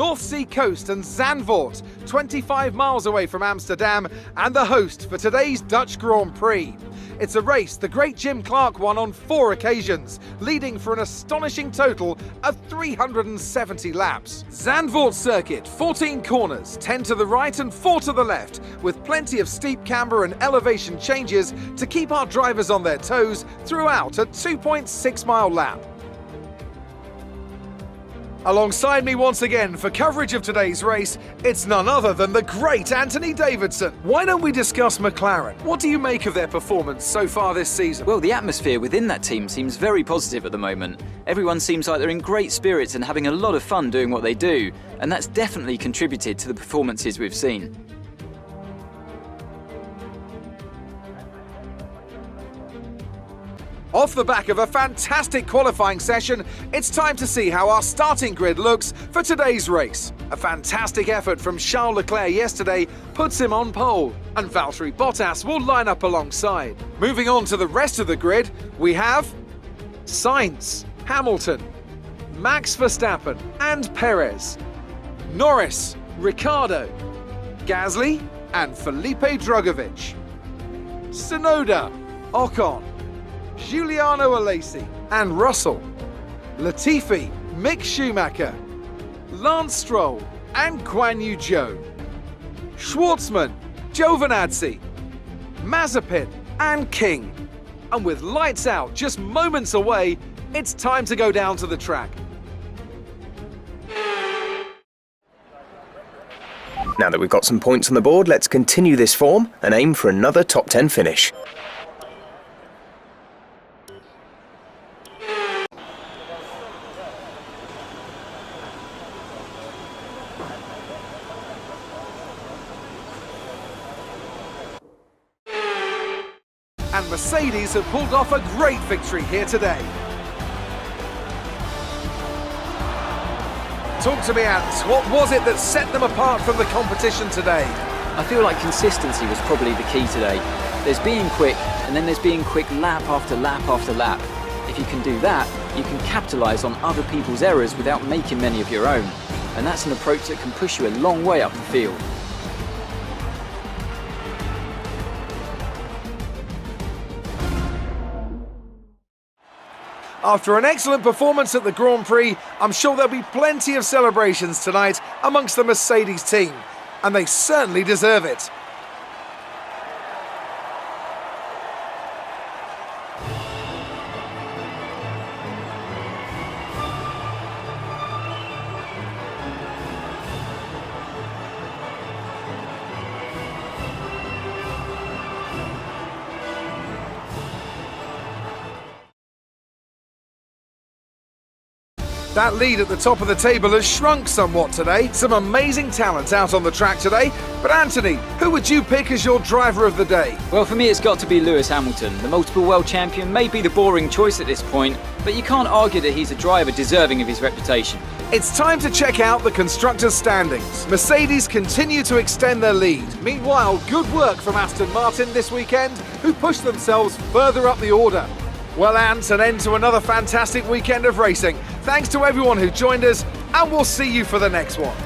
North Sea coast and Zandvoort, 25 miles away from Amsterdam, and the host for today's Dutch Grand Prix. It's a race the great Jim Clark won on 4 occasions, leading for an astonishing total of 370 laps. Zandvoort circuit, 14 corners, 10 to the right and 4 to the left, with plenty of steep camber and elevation changes to keep our drivers on their toes throughout a 2.6-mile lap. Alongside me once again for coverage of today's race, it's none other than the great Anthony Davidson. Why don't we discuss McLaren? What do you make of their performance so far this season? Well, the atmosphere within that team seems very positive at the moment. Everyone seems like they're in great spirits and having a lot of fun doing what they do, and that's definitely contributed to the performances we've seen. Off the back of a fantastic qualifying session, it's time to see how our starting grid looks for today's race. A fantastic effort from Charles Leclerc yesterday puts him on pole, and Valtteri Bottas will line up alongside. Moving on to the rest of the grid, we have Sainz, Hamilton, Max Verstappen and Perez, Norris, Ricciardo, Gasly and Felipe Drugovich, Tsunoda, Ocon, Giuliano Alesi and Russell, Latifi, Mick Schumacher, Lance Stroll and Guan Yu Zhou, Schwartzman, Giovinazzi, Mazepin and King. And with lights out just moments away, it's time to go down to the track. Now that we've got some points on the board, let's continue this form and aim for another top 10 finish. And Mercedes have pulled off a great victory here today. Talk to me, Ant. What was it that set them apart from the competition today? I feel like consistency was probably the key today. There's being quick, and then there's being quick lap after lap after lap. If you can do that, you can capitalise on other people's errors without making many of your own. And that's an approach that can push you a long way up the field. After an excellent performance at the Grand Prix, I'm sure there'll be plenty of celebrations tonight amongst the Mercedes team, and they certainly deserve it. That lead at the top of the table has shrunk somewhat today. Some amazing talent out on the track today. But Anthony, who would you pick as your driver of the day? Well, for me it's got to be Lewis Hamilton. The multiple world champion may be the boring choice at this point, but you can't argue that he's a driver deserving of his reputation. It's time to check out the constructors' standings. Mercedes continue to extend their lead. Meanwhile, good work from Aston Martin this weekend, who pushed themselves further up the order. Well, Ant, an end to another fantastic weekend of racing. Thanks to everyone who joined us, and we'll see you for the next one.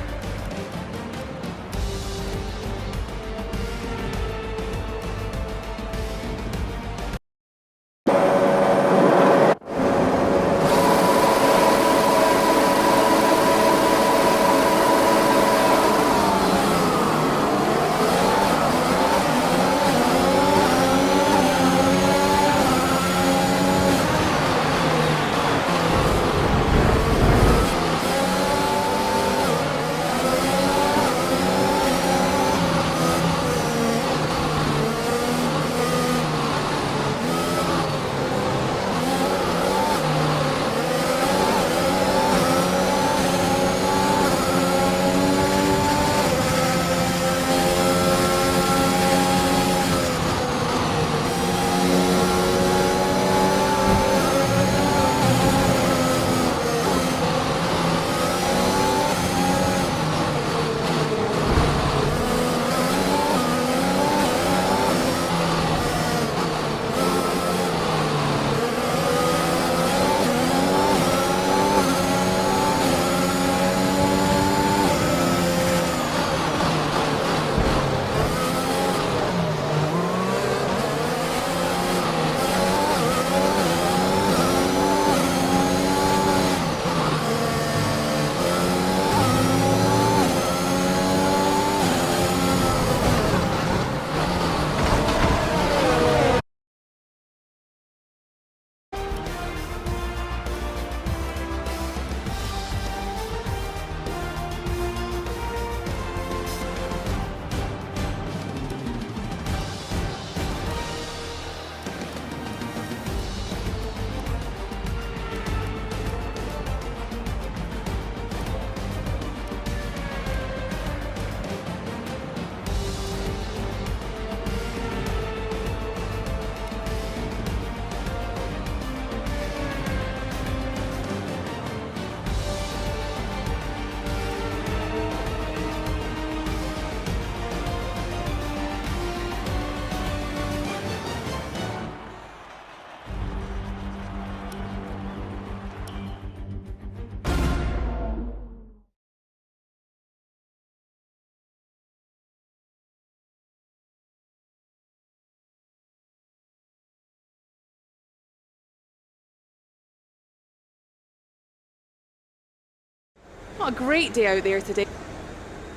Not a great day out there today.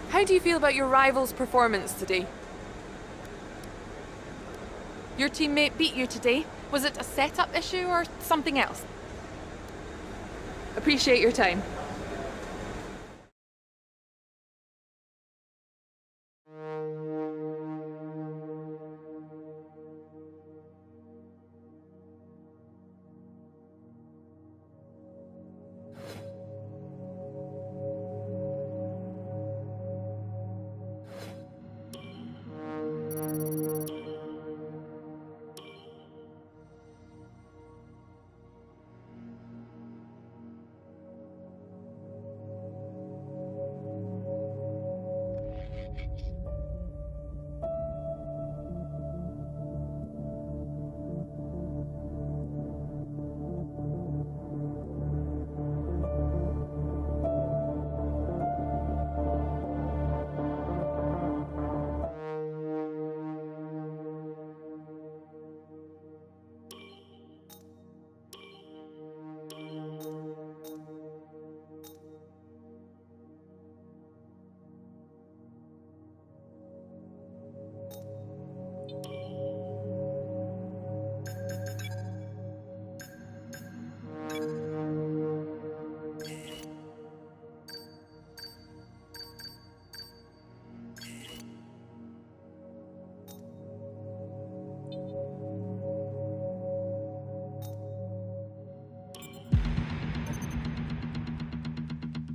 How do you feel about your rival's performance today? Your teammate beat you today. Was it a setup issue or something else? Appreciate your time.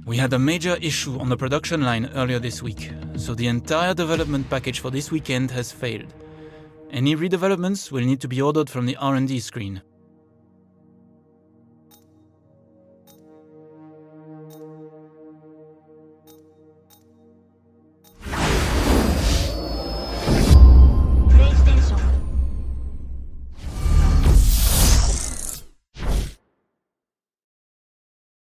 We had a major issue on the production line earlier this week, so the entire development package for this weekend has failed. Any redevelopments will need to be ordered from the R&D screen.